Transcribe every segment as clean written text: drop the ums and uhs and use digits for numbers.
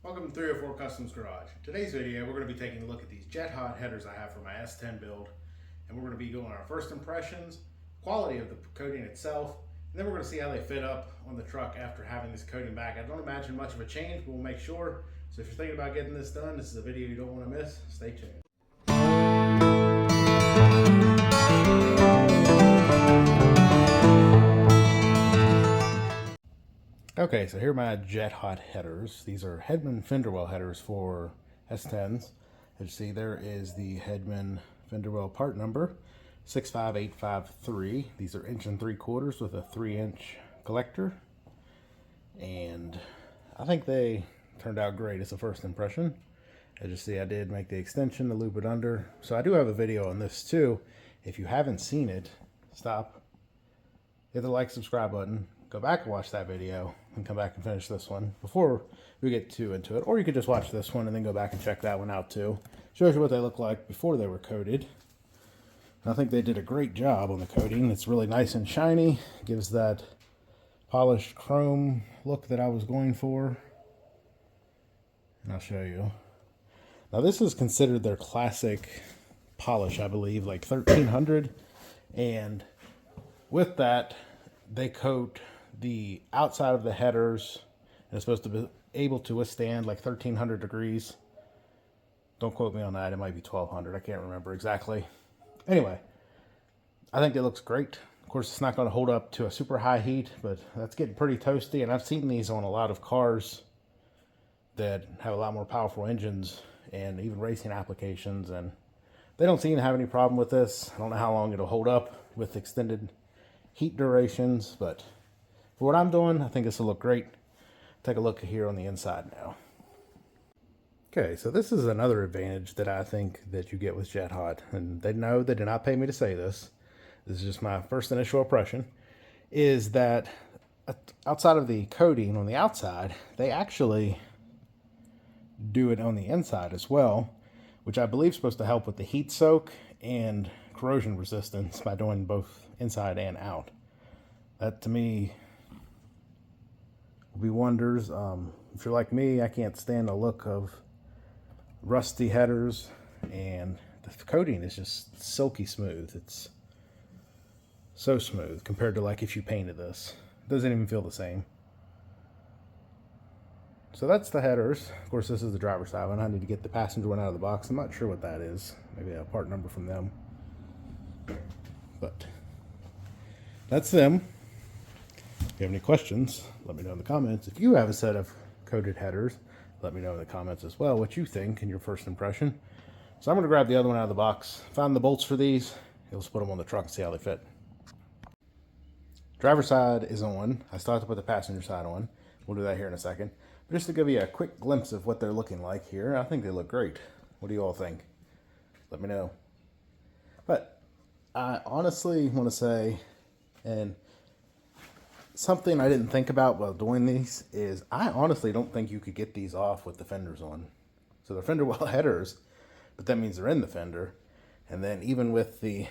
Welcome to 304 Customs Garage. Today's video, we're going to be taking a look at these JetHot headers I have for my S10 build, and we're going to be doing our first impressions, quality of the coating itself, and then we're going to see how they fit up on the truck after having this coating back. I don't imagine much of a change, but we'll make sure. So if you're thinking about getting this done, this is a video you don't want to miss. Stay tuned. Okay, so here are my JetHot headers. These are Hedman Fenderwell headers for S10s. As you see, there is the Hedman Fenderwell part number 65853. These are 1 3/4 with a 3-inch collector, and I think they turned out great. It's a first impression. As you see, I did make the extension to loop it under, so I do have a video on this too. If you haven't seen it, stop, hit the like, subscribe button, go back and watch that video, and come back and finish this one before we get too into it. Or you could just watch this one and then go back and check that one out too. Shows you what they look like before they were coated. And I think they did a great job on the coating. It's really nice and shiny. Gives that polished chrome look that I was going for. And I'll show you. Now this is considered their classic polish, I believe, like 1300. And with that, they coat the outside of the headers, and it's supposed to be able to withstand like 1300 degrees. Don't quote me on that. It might be 1200. I can't remember exactly. Anyway, I think it looks great. Of course, it's not going to hold up to a super high heat, but that's getting pretty toasty. And I've seen these on a lot of cars that have a lot more powerful engines and even racing applications, and they don't seem to have any problem with this. I don't know how long it'll hold up with extended heat durations, but for what I'm doing, I think this will look great. Take a look here on the inside now. Okay, so this is another advantage that I think that you get with JetHot, and they know they did not pay me to say this. This is just my first initial impression, is that outside of the coating on the outside, they actually do it on the inside as well, which I believe is supposed to help with the heat soak and corrosion resistance by doing both inside and out. That to me will be wonders. If you're like me, I can't stand the look of rusty headers, and the coating is just silky smooth. It's so smooth compared to like if you painted this. It doesn't even feel the same. So that's the headers. Of course, this is the driver's side one. I need to get the passenger one out of the box. I'm not sure what that is. Maybe a part number from them. But that's them. If you have any questions, let me know in the comments. If you have a set of coated headers, let me know in the comments as well what you think in your first impression. So I'm going to grab the other one out of the box, find the bolts for these, let's put them on the truck and see how they fit. Driver's side is on. I still have to put the passenger side on. We'll do that here in a second. But just to give you a quick glimpse of what they're looking like here, I think they look great. What do you all think? Let me know. But I honestly want to say, and something I didn't think about while doing these is I honestly don't think you could get these off with the fenders on. So they're Fenderwell headers, but that means they're in the fender. And then even with the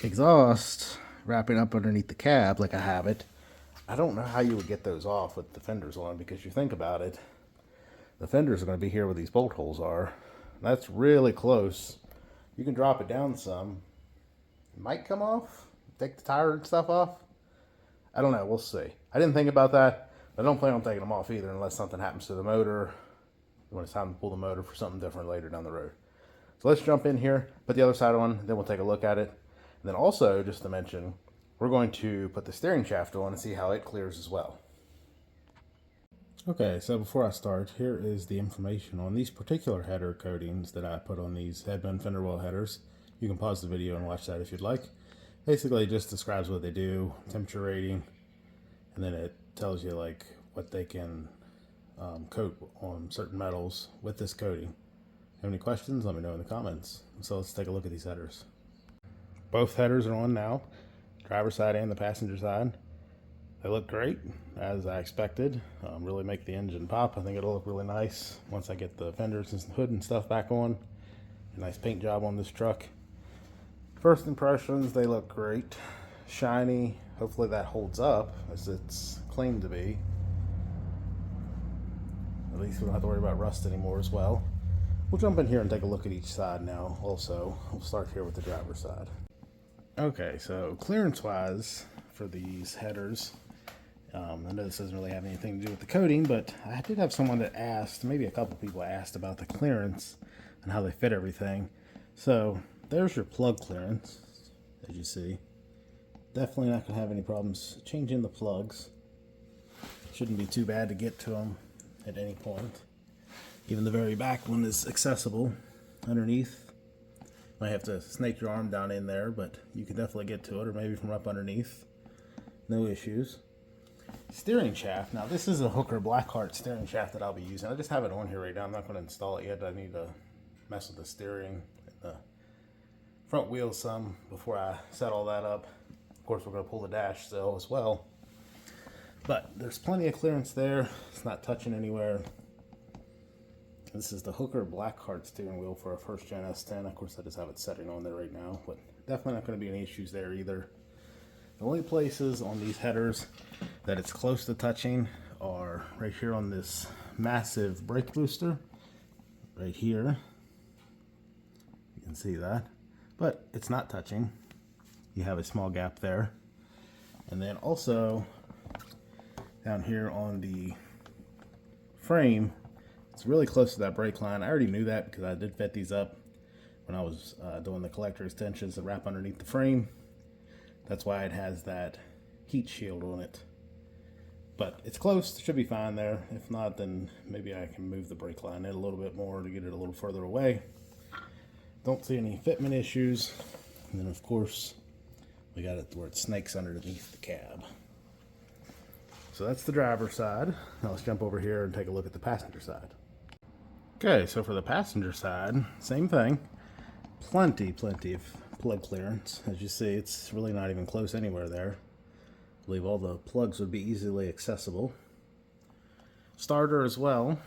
exhaust wrapping up underneath the cab like I have it, I don't know how you would get those off with the fenders on, because you think about it, the fenders are going to be here where these bolt holes are. That's really close. You can drop it down some. It might come off. Take the tire and stuff off. I don't know. We'll see. I didn't think about that. I don't plan on taking them off either unless something happens to the motor when it's time to pull the motor for something different later down the road. So let's jump in here, put the other side on, then we'll take a look at it. And then also, just to mention, we're going to put the steering shaft on and see how it clears as well. Okay, so before I start, here is the information on these particular header coatings that I put on these Hedman Fenderwell headers. You can pause the video and watch that if you'd like. Basically, it just describes what they do, temperature rating, and then it tells you like what they can coat on certain metals with this coating. Have any questions? Let me know in the comments. So let's take a look at these headers. Both headers are on now, driver's side and the passenger side. They look great, as I expected. Really make the engine pop. I think it'll look really nice once I get the fenders and hood and stuff back on. A nice paint job on this truck. First impressions, they look great. Shiny. Hopefully that holds up as it's claimed to be. least we don't have to worry about rust anymore as well. We'll jump in here and take a look at each side now also. We'll start here with the driver's side. Okay, so clearance-wise for these headers, I know this doesn't really have anything to do with the coating, but I did have someone that asked, maybe a couple people asked about the clearance and how they fit everything. So there's your plug clearance, as you see. Definitely not going to have any problems changing the plugs. Shouldn't be too bad to get to them at any point. Even the very back one is accessible underneath. Might have to snake your arm down in there, but you can definitely get to it, or maybe from up underneath. No issues. Steering shaft. Now this is a Hooker Blackheart steering shaft that I'll be using. I just have it on here right now. I'm not going to install it yet. I need to mess with the steering and the front wheels some before I set all that up. Of course, we're going to pull the dash still as well. But there's plenty of clearance there. It's not touching anywhere. This is the Hooker Blackheart steering wheel for a first gen S10. Of course, I just have it setting on there right now, but definitely not going to be any issues there either. The only places on these headers that it's close to touching are right here on this massive brake booster. Right here. You can see that. But it's not touching. You have a small gap there. And then also down here on the frame, it's really close to that brake line. I already knew that because I did fit these up when I was doing the collector extensions that wrap underneath the frame. That's why it has that heat shield on it. But it's close, should be fine there. If not, then maybe I can move the brake line in a little bit more to get it a little further away. Don't see any fitment issues. And then of course, we got it where it snakes underneath the cab. So that's the driver's side. Now let's jump over here and take a look at the passenger side. Okay, so for the passenger side, same thing. Plenty of plug clearance. As you see, it's really not even close anywhere there. I believe all the plugs would be easily accessible. Starter as well.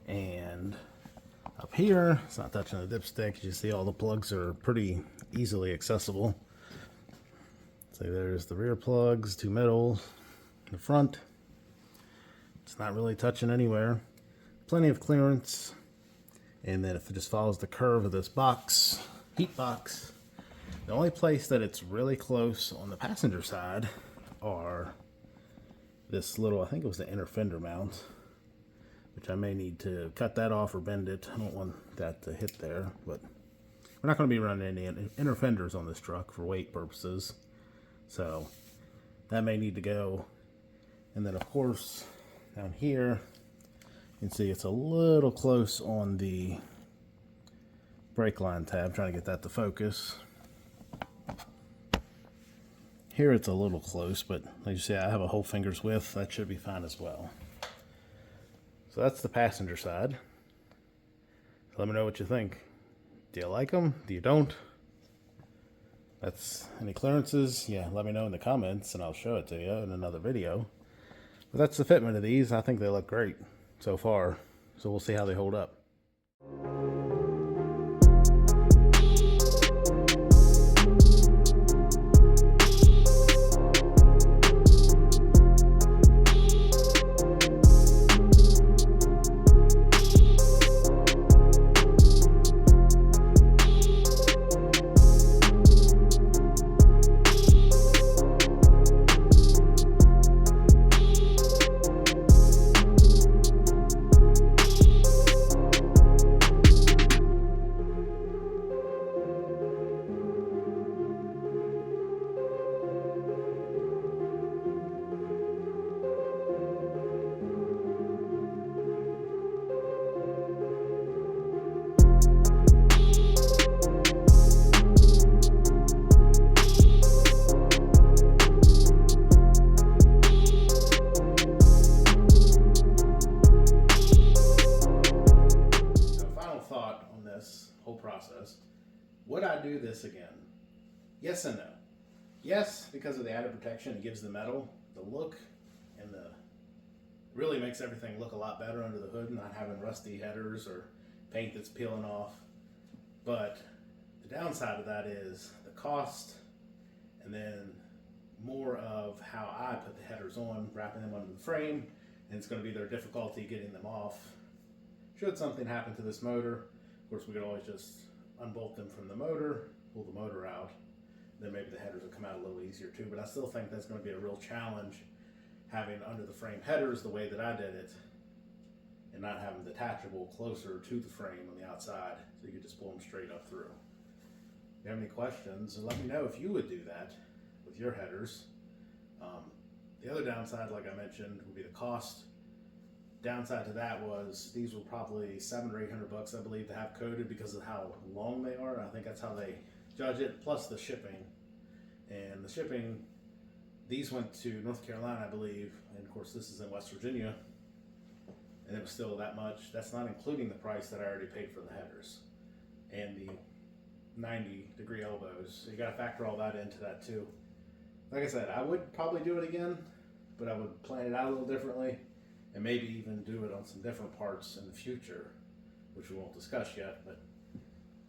And up here, it's not touching the dipstick. As you see, all the plugs are pretty easily accessible. So there's the rear plugs, two middle, the front. It's not really touching anywhere. Plenty of clearance. And then if it just follows the curve of this box, heat box, the only place that it's really close on the passenger side are this little, I think it was the inner fender mount, which I may need to cut that off or bend it. I don't want that to hit there, but we're not going to be running any inner fenders on this truck for weight purposes. So that may need to go. And then of course down here, you can see it's a little close on the brake line tab, trying to get that to focus. Here it's a little close, but like you see, I have a whole finger's width. That should be fine as well. So that's the passenger side. So let me know what you think. Do you like them? Do you don't? That's any clearances? Yeah, let me know in the comments and I'll show it to you in another video. But that's the fitment of these. I think they look great so far. So we'll see how they hold up. Process. Would I do this again? Yes and no. Yes, because of the added protection it gives the metal, the look, and the really makes everything look a lot better under the hood, not having rusty headers or paint that's peeling off. But the downside of that is the cost, and then more of how I put the headers on, wrapping them under the frame, and it's going to be their difficulty getting them off. Should something happen to this motor, of course we could always just unbolt them from the motor, pull the motor out, then maybe the headers will come out a little easier too, but I still think that's going to be a real challenge having under the frame headers the way that I did it, and not having detachable closer to the frame on the outside, so you could just pull them straight up through. If you have any questions, let me know if you would do that with your headers. The other downside, like I mentioned, would be the cost. Downside to that was these were probably $700 or $800, I believe, to have coated because of how long they are. I think that's how they judge it, plus the shipping. And the shipping, these went to North Carolina, I believe, and of course this is in West Virginia, and it was still that much. That's not including the price that I already paid for the headers and the 90-degree elbows. So you got to factor all that into that too. Like I said, I would probably do it again, but I would plan it out a little differently, and maybe even do it on some different parts in the future, which we won't discuss yet. But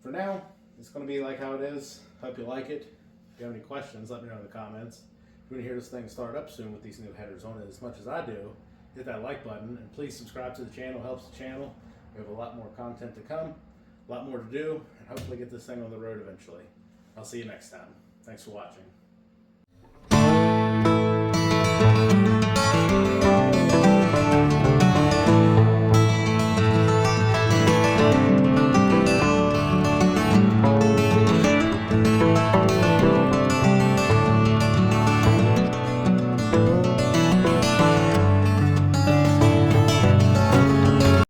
for now, it's going to be like how it is. Hope you like it. If you have any questions, let me know in the comments. If you want to hear this thing start up soon with these new headers on it as much as I do, hit that like button, and please subscribe to the channel. Helps the channel. We have a lot more content to come, a lot more to do, and hopefully get this thing on the road eventually. I'll see you next time. Thanks for watching.